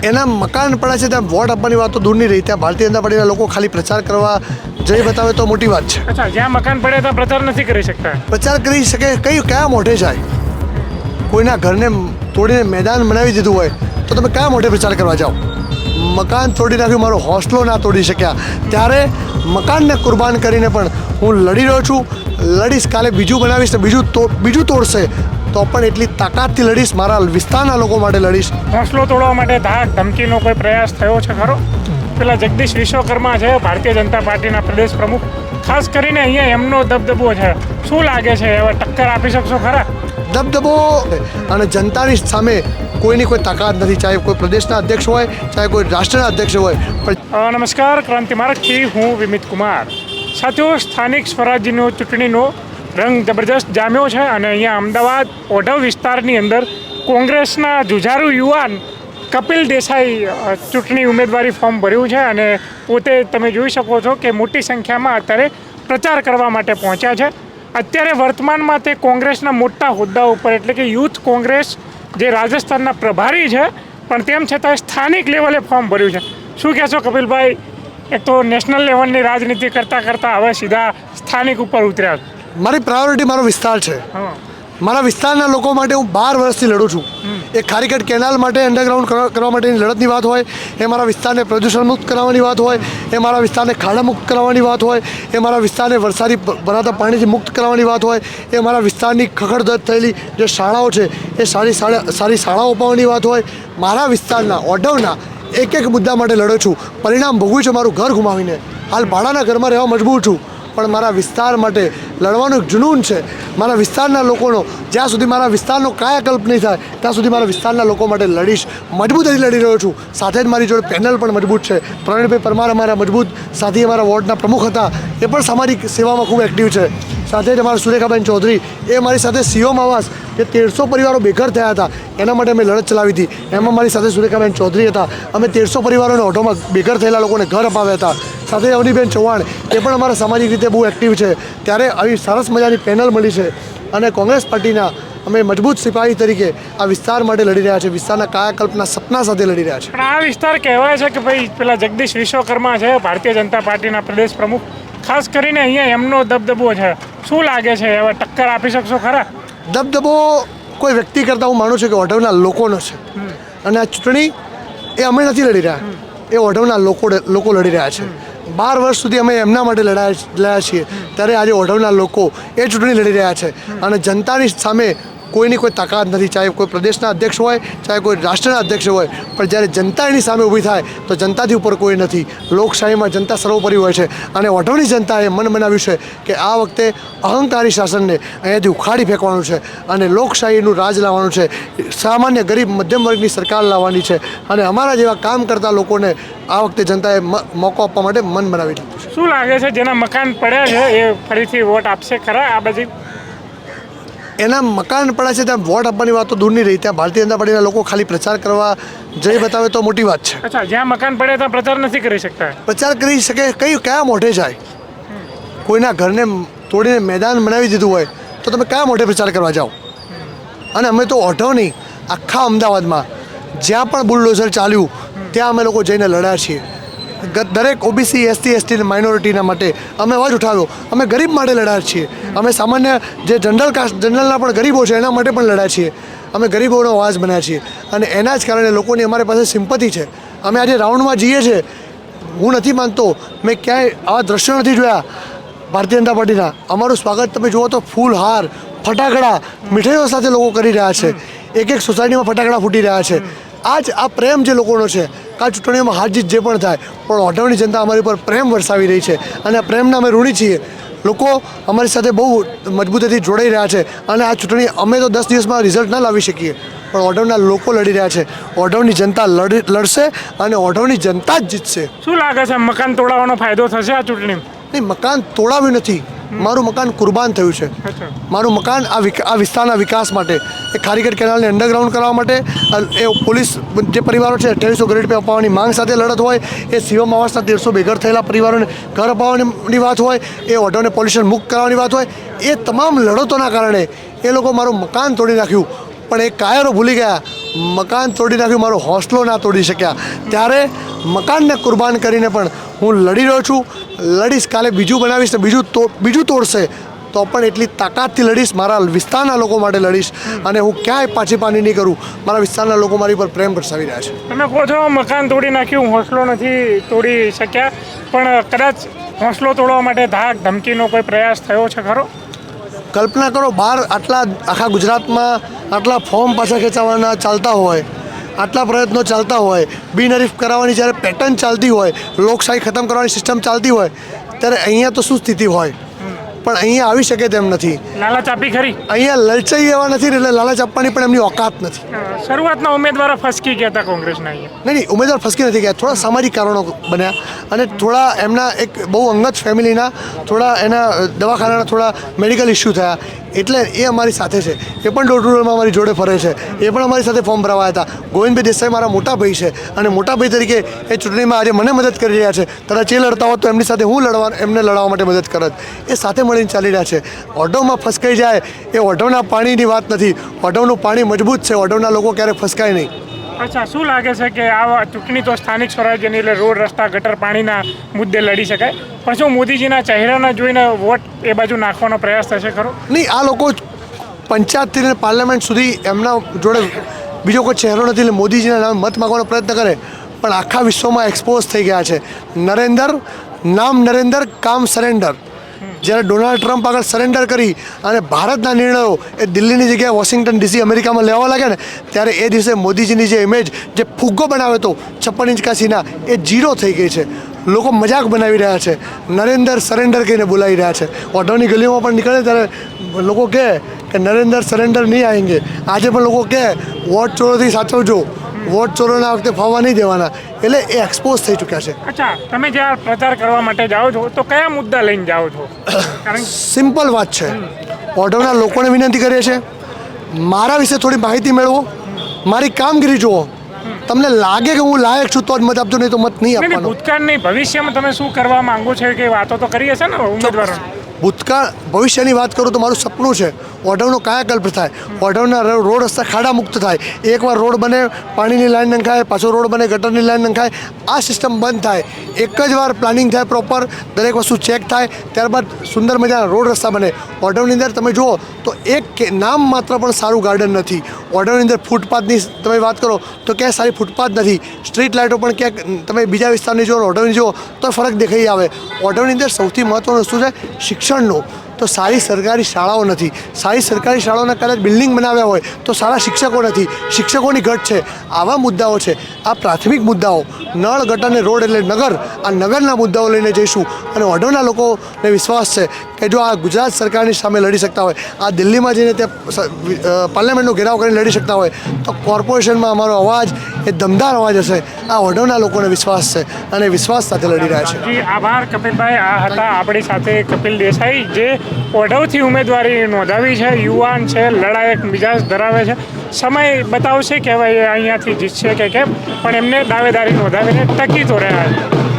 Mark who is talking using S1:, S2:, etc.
S1: એના મકાન પડ્યા છે ત્યાં વોટ આપવાની વાત તો દૂરની રહી, ત્યાં ભારતીય જનતા પાર્ટીના લોકો ખાલી પ્રચાર કરવા જઈ બતાવે તો મોટી વાત છે.
S2: અચ્છા, જ્યાં મકાન પડે ત્યાં પ્રચાર નથી કરી શકતા.
S1: પ્રચાર કરી શકે કયા મોઢે જાય? કોઈના ઘરને તોડીને મેદાન બનાવી દીધું હોય તો તમે કયા મોઢે પ્રચાર કરવા જાઓ? મકાન તોડી નાખ્યું, મારો હોસ્ટેલો ના તોડી શક્યા, ત્યારે મકાનને કુરબાન કરીને પણ હું લડી રહ્યો છું. લડીશ, કાલે બીજું બનાવીશ ને બીજું તોડશે તો પણ એટલી તાકાતથી લડીશ, મારા વિસ્તારના લોકો માટે લડીશ.
S2: હોંસલો તોડવા માટે ધાક ધમકીનો કોઈ પ્રયાસ થયો છે ખરો? પેલા જગદીશ વિશ્વકર્મા છે ભારતીય જનતા પાર્ટીના પ્રદેશ પ્રમુખ, ખાસ કરીને અહીંયા એમનો દબદબો છે. શું લાગે છે, હવે ટક્કર આપી શકશો ખરા?
S1: દબદબો અને જનતાની સામે કોઈની કોઈ તાકાત નથી, ચાહે કોઈ પ્રદેશના અધ્યક્ષ હોય, ચાહે કોઈ રાષ્ટ્રના અધ્યક્ષ હોય.
S2: પણ નમસ્કાર, ક્રાંતિ માર્ગથી હું વિમિત કુમાર. સાથીઓ, સ્થાનિક સ્વરાજ્યનો ચૂંટણીનો રંગ જબરજસ્ત જામ્યો છે અને અહીંયા અમદાવાદ ઓઢવ વિસ્તારની અંદર કોંગ્રેસના જુઝારુ યુવાન કપિલ દેસાઈ ચૂંટણી ઉમેદવારી ફોર્મ ભર્યું છે અને પોતે તમે જોઈ શકો છો કે મોટી સંખ્યામાં અત્યારે પ્રચાર કરવા માટે પહોંચ્યા છે. અત્યારે વર્તમાનમાં તે કોંગ્રેસના મોટા હોદ્દા ઉપર, એટલે કે યુથ કોંગ્રેસ જે રાજસ્થાનના પ્રભારી છે, પણ તેમ છતાં સ્થાનિક લેવલે ફોર્મ ભર્યું છે. શું કહેશો કપિલભાઈ? એક તો નેશનલ લેવલની રાજનીતિ કરતાં હવે સીધા સ્થાનિક ઉપર ઉતર્યા.
S1: મારી પ્રાયોરિટી મારો વિસ્તાર છે. મારા વિસ્તારના લોકો માટે હું 12 વર્ષથી લડું છું. એ ખારીકટ કેનાલ માટે અંડરગ્રાઉન્ડ કરવા માટેની લડતની વાત હોય, એ મારા વિસ્તારને પ્રદૂષણ મુક્ત કરાવવાની વાત હોય, એ મારા વિસ્તારને ખાડા મુક્ત કરાવવાની વાત હોય, એ મારા વિસ્તારને વરસાદી ભરાતા પાણીથી મુક્ત કરાવવાની વાત હોય, એ મારા વિસ્તારની ખખડધજ થયેલી જે શાળાઓ છે એ સારી શાળાઓ અપાવવાની વાત હોય. મારા વિસ્તારના ઓઢવના એક મુદ્દા માટે લડું છું. પરિણામ ભોગવ્યું છે મારું ઘર ગુમાવીને. હાલ ભાડાના ઘરમાં રહેવા મજબૂર છું, પણ મારા વિસ્તાર માટે લડવાનું એક જુનૂન છે. મારા વિસ્તારના લોકોનો જ્યાં સુધી મારા વિસ્તારનો કાયાકલ્પ નહીં થાય ત્યાં સુધી મારા વિસ્તારના લોકો માટે લડીશ. મજબૂતાઈથી લડી રહ્યો છું. સાથે જ મારી જોડે પેનલ પણ મજબૂત છે. પ્રવીણભાઈ પરમાર અમારા મજબૂત સાથી, અમારા વોર્ડના પ્રમુખ હતા, એ પણ સામાજિક સેવામાં ખૂબ એક્ટિવ છે. સાથે જ અમારા સુરેખાબેન ચૌધરી, એ મારી સાથે સીઓમ આવાસ જે 1300 પરિવારો બેઘર થયા હતા એના માટે અમે લડત ચલાવી હતી. એમાં મારી સાથે સુરેખાબેન ચૌધરી હતા. અમે 1300 પરિવારોને ઓઢવમાં બેઘર થયેલા લોકોને ઘર અપાવ્યા હતા. સાથે અવનીબેન ચૌહાણ, એ પણ અમારા સામાજિક રીતે બહુ એક્ટિવ છે. ત્યારે આવી સરસ મજાની પેનલ મળી છે અને કોંગ્રેસ પાર્ટીના અમે મજબૂત સિપાહી તરીકે આ વિસ્તાર માટે લડી રહ્યા છે. વિસ્તારના કાયાકલ્પના સપના સાથે લડી રહ્યા છે.
S2: પણ આ વિસ્તાર કહેવાય છે કે ભાઈ પેલા જગદીશ વિશ્વકર્મા છે ભારતીય જનતા પાર્ટીના પ્રદેશ પ્રમુખ, ખાસ કરીને અહીંયા એમનો દબદબો છે. શું લાગે છે, હવે ટક્કર આપી શકશો ખરા?
S1: દબદબો કોઈ વ્યક્તિ કરતાં હું માનું છું કે ઓઢવના લોકોનો છે. અને આ ચૂંટણી એ અમે નથી લડી રહ્યા, એ ઓઢવના લોકો લડી રહ્યા છે. 12 વર્ષ સુધી અમે એમના માટે લડ્યા છીએ, ત્યારે આજે ઓઢવના લોકો એ ચૂંટણી લડી રહ્યા છે. અને જનતાની સામે કોઈની કોઈ તાકાત નથી, ચાહે કોઈ પ્રદેશના અધ્યક્ષ હોય, ચાહે કોઈ રાષ્ટ્રના અધ્યક્ષ હોય. પણ જ્યારે જનતા એની સામે ઊભી થાય તો જનતાથી ઉપર કોઈ નથી. લોકશાહીમાં જનતા સર્વોપરી હોય છે અને ઓઢવની જનતાએ મન બનાવ્યું છે કે આ વખતે અહંકારી શાસનને અહીંયાથી ઉખાડી ફેંકવાનું છે અને લોકશાહીનું રાજ લાવવાનું છે. સામાન્ય ગરીબ મધ્યમ વર્ગની સરકાર લાવવાની છે અને અમારા જેવા કામ કરતા લોકોને આ વખતે જનતાએ મોકો આપવા માટે મન બનાવી લીધું છે.
S2: શું લાગે છે, જેના મકાન પડ્યા છે એ ફરીથી વોટ આપશે ખરા આ બાજુ?
S1: એના મકાન પડ્યા છે ત્યાં વોટ આપવાની વાત તો દૂરની રહી, ત્યાં ભારતીય જનતા પાર્ટીના લોકો ખાલી પ્રચાર કરવા જઈ બતાવે તો મોટી વાત છે.
S2: અચ્છા, જ્યાં મકાન પડે ત્યાં પ્રચાર નથી કરી શકતા.
S1: પ્રચાર કરી શકે કયા મોઢે જાય? કોઈના ઘરને તોડીને મેદાન બનાવી દીધું હોય તો તમે કયા મોઢે પ્રચાર કરવા જાઓ? અને અમે તો ઓઢવ નહીં, આખા અમદાવાદમાં જ્યાં પણ બુલડોઝર ચાલ્યું ત્યાં અમે લોકો જઈને લડ્યા છીએ. દરેક ઓબીસી, એસટી, માઇનોરિટીના માટે અમે અવાજ ઉઠાવ્યો. અમે ગરીબ માટે લડ્યા છીએ. અમે સામાન્ય જે જનરલના પણ ગરીબો છે એના માટે પણ લડ્યા છીએ. અમે ગરીબોનો અવાજ બન્યા છીએ અને એના જ કારણે લોકોની અમારી પાસે સિમ્પથી છે. અમે આજે રાઉન્ડમાં જઈએ છીએ, હું નથી માનતો મેં ક્યાંય આવા દ્રશ્યો નથી જોયા ભારતીય જનતા પાર્ટીના. અમારું સ્વાગત તમે જુઓ તો ફૂલહાર, ફટાકડા, મીઠાઈઓ સાથે લોકો કરી રહ્યા છે. એક સોસાયટીમાં ફટાકડા ફૂટી રહ્યા છે. આ પ્રેમ જે લોકોનો છે, આ ચૂંટણીઓમાં હાર જીત જે પણ થાય, પણ ઓઢવની જનતા અમારી પર પ્રેમ વરસાવી રહી છે અને આ પ્રેમના અમે ઋણી છીએ. લોકો અમારી સાથે બહુ મજબૂતીથી જોડાઈ રહ્યા છે અને આ ચૂંટણી અમે તો 10 દિવસમાં રિઝલ્ટ ના લાવી શકીએ, પણ ઓઢવના લોકો લડી રહ્યા છે. ઓઢવની જનતા લડશે અને ઓઢવની જનતા જ જીતશે.
S2: શું લાગે છે, મકાન તોડાવવાનો ફાયદો થશે આ ચૂંટણી?
S1: નહીં, મકાન તોડાવ્યું નથી, મારું મકાન કુરબાન થયું છે. મારું મકાન આ વિસ્તારના વિકાસ માટે, એ ખારીકટ કેનાલને અંડરગ્રાઉન્ડ કરવા માટે, એ પોલીસ જે પરિવારો છે 2800 ગ્રેડ પે અપાવવાની માંગ સાથે લડત હોય, એ સીઓમ આવાસના 1300 બેઘર થયેલા પરિવારોને ઘર અપાવવાની વાત હોય, એ ઓઢવને પોલ્યુશન મુક્ત કરાવવાની વાત હોય, એ તમામ લડતોના કારણે એ લોકો મારું મકાન તોડી નાખ્યું. પણ એ કાયરો ભૂલી ગયા. મકાન તોડી નાખ્યું, મારો હોસલો ના તોડી શક્યા. ત્યારે મકાનને કુરબાન કરીને પણ હું લડી રહ્યો છું, લડીશ. કાલે બીજું બનાવીશ ને બીજું તોડશે તો પણ એટલી તાકાતથી લડીશ. મારા વિસ્તારના લોકો માટે લડીશ અને હું ક્યાંય પાછી પાની નહીં કરું. મારા વિસ્તારના લોકો મારી પર પ્રેમ દર્શાવી રહ્યા છે.
S2: તમે કહો છો મકાન તોડી નાખ્યું, હોંસલો નથી તોડી શક્યા, પણ કદાચ હોંસલો તોડવા માટે ધાક ધમકીનો કોઈ પ્રયાસ થયો છે ખરો?
S1: કલ્પના કરો, બહાર આખા ગુજરાતમાં આટલા ફોર્મ પાછા ખેંચાવાના ચાલતા હોય, આટલા પ્રયત્નો ચાલતા હોય, બિનહરીફ કરાવવાની જ્યારે પેટર્ન ચાલતી હોય, લોકશાહી ખતમ કરવાની સિસ્ટમ ચાલતી હોય, ત્યારે અહીંયા તો શું સ્થિતિ હોય? પણ અહીંયા આવી શકે તેમ નથી.
S2: લાલચ આપી ખરી?
S1: અહીંયા લલચાઈ એવા નથી ને, એટલે લાલચ આપવાની પણ એમની ઓકાત નથી.
S2: શરૂઆતના ઉમેદવારો ફસકી ગયા હતા કોંગ્રેસના અહીંયા.
S1: નહીં, ઉમેદવાર ફસકી નથી ગયા. થોડા સામાજિક કારણો બન્યા અને થોડા એમના એક બહુ અંગત ફેમિલીના થોડા એના દવાખાનાના થોડા મેડિકલ ઇસ્યુ થયા. એટલે એ અમારી સાથે છે. એ પણ ડોર ટુ ડોરમાં અમારી જોડે ફરે છે. એ પણ અમારી સાથે ફોર્મ ભરાવા હતા. ગોવિંદભાઈ દેસાઈ મારા મોટા ભાઈ છે અને મોટા ભાઈ તરીકે એ ચૂંટણીમાં આજે મને મદદ કરી રહ્યા છે. કદાચ એ લડતા હોત તો એમની સાથે હું એમને લડવા માટે મદદ કરત. એ સાથે મળીને ચાલી રહ્યા છે. ઓઢવમાં ફસકાઈ જાય એ ઓઢવના પાણીની વાત નથી. ઓઢવનું પાણી મજબૂત છે. ઓઢવના લોકો ક્યારેય ફસકાય નહીં.
S2: અચ્છા, શું લાગે છે કે આ ચૂંટણી તો સ્થાનિક સ્વરાજ્યની એટલે રોડ રસ્તા ગટર પાણીના મુદ્દે લડી શકાય, પણ શું મોદીજીના ચહેરાના જોઈને વોટ એ બાજુ નાખવાનો પ્રયાસ થશે ખરો?
S1: નહીં, આ લોકો પંચાયતથી લઈને પાર્લામેન્ટ સુધી એમના જોડે બીજો કોઈ ચહેરો નથી એટલે મોદીજીના નામે મત માગવાનો પ્રયત્ન કરે, પણ આખા વિશ્વમાં એક્સપોઝ થઈ ગયા છે. નરેન્દ્ર કામ સરેન્ડર. જ્યારે ડોનાલ્ડ ટ્રમ્પ આગળ સરેન્ડર કરી અને ભારતના નિર્ણયો એ દિલ્હીની જગ્યાએ વોશિંગ્ટન ડીસી અમેરિકામાં લેવા લાગ્યા ને, ત્યારે એ દિવસે મોદીજીની જે ઇમેજ, જે ફુગ્ગો બનાવ્યો હતો 56 ઇંચ કાશીના, એ ઝીરો થઈ ગઈ છે. લોકો મજાક બનાવી રહ્યા છે. નરેન્દ્ર સરેન્ડર કહીને બોલાવી રહ્યા છે. ઓઢવની ગલીઓમાં પણ નીકળે ત્યારે લોકો કહે કે નરેન્દ્ર સરેન્ડર નહીં આવેંગે. આજે પણ લોકો કહે વોટ ચોરોથી સાચવજો, વોટ ચોરોના વખતે ફાવવા નહીં દેવાના. એટલે એ એક્સપોઝ થઈ ચૂક્યા છે.
S2: અચ્છા, તમે જ્યાં પ્રચાર કરવા માટે જાઓ છો તો કયા મુદ્દા લઈને જાઓ છો?
S1: સિમ્પલ વાત છે. ઓઢવના લોકોને વિનંતી કરીએ છીએ, મારા વિશે થોડી માહિતી મેળવો, મારી કામગીરી જુઓ. તમને લાગે કે હું લાયક છું તો જ મત આપજો, નહીં તો મત નહીં આપવાનો.
S2: ભૂતકાળ નહીં, ભવિષ્યમાં તમે શું કરવા માંગો છો કે વાતો તો કરી હશે ને ઉમેદવારો?
S1: ભૂતકાળ ભવિષ્યની વાત કરું તો મારું સપનું છે ઓઢવનો કાયાકલ્પ થાય. ઓઢવના રોડ રસ્તા ખાડા મુક્ત થાય. એકવાર રોડ બને, પાણીની લાઈન નંખાય, પાછો રોડ બને, ગટરની લાઈન નંખાય, આ સિસ્ટમ બંધ થાય. એક જ વાર પ્લાનિંગ થાય પ્રોપર, દરેક વસ્તુ ચેક થાય, ત્યારબાદ સુંદર મજાના રોડ રસ્તા બને. ઓઢવની અંદર તમે જુઓ તો એક નામ માત્ર પણ સારું ગાર્ડન નથી. ઓઢવની અંદર ફૂટપાથની તમે વાત કરો તો ક્યાંય સારી ફૂટપાથ નથી. સ્ટ્રીટ લાઇટો પણ ક્યાંક તમે બીજા વિસ્તારની જુઓ, ઓઢવની જુઓ તો ફરક દેખાઈ આવે. ઓઢવની અંદર સૌથી મહત્ત્વની વસ્તુ છે શિક્ષણનું. તો સારી સરકારી શાળાઓ નથી. સારી સરકારી શાળાઓના કદાચ બિલ્ડિંગ બનાવ્યા હોય તો સારા શિક્ષકો નથી. શિક્ષકોની ઘટ છે. આવા મુદ્દાઓ છે. આ પ્રાથમિક મુદ્દાઓ, નળ ગટર અને રોડ એટલે નગર, આ નગરના મુદ્દાઓ લઈને જઈશું. અને ઓઢવના લોકોને વિશ્વાસ છે કે જો આ ગુજરાત સરકારની સામે લડી શકતા હોય, આ દિલ્હીમાં જઈને ત્યાં પાર્લામેન્ટનો ઘેરાવ કરીને લડી શકતા હોય, તો કોર્પોરેશનમાં અમારો અવાજ એ દમદાર અવાજ હશે. આ ઓઢવના લોકોને વિશ્વાસ છે અને વિશ્વાસ સાથે લડી રહ્યા છે.
S2: આભાર કપિલભાઈ. આ હતા આપણી સાથે કપિલ દેસાઈ, જે ઓઢવથી ઉમેદવારી નોંધાવી છે. યુવાન છે, લડાયક મિજાજ ધરાવે છે. સમય બતાવશે કે હવે અહીંયાથી જીતશે કે કેમ, પણ એમને દાવેદારી નોંધાવીને ટકી તો રહ્યા છે.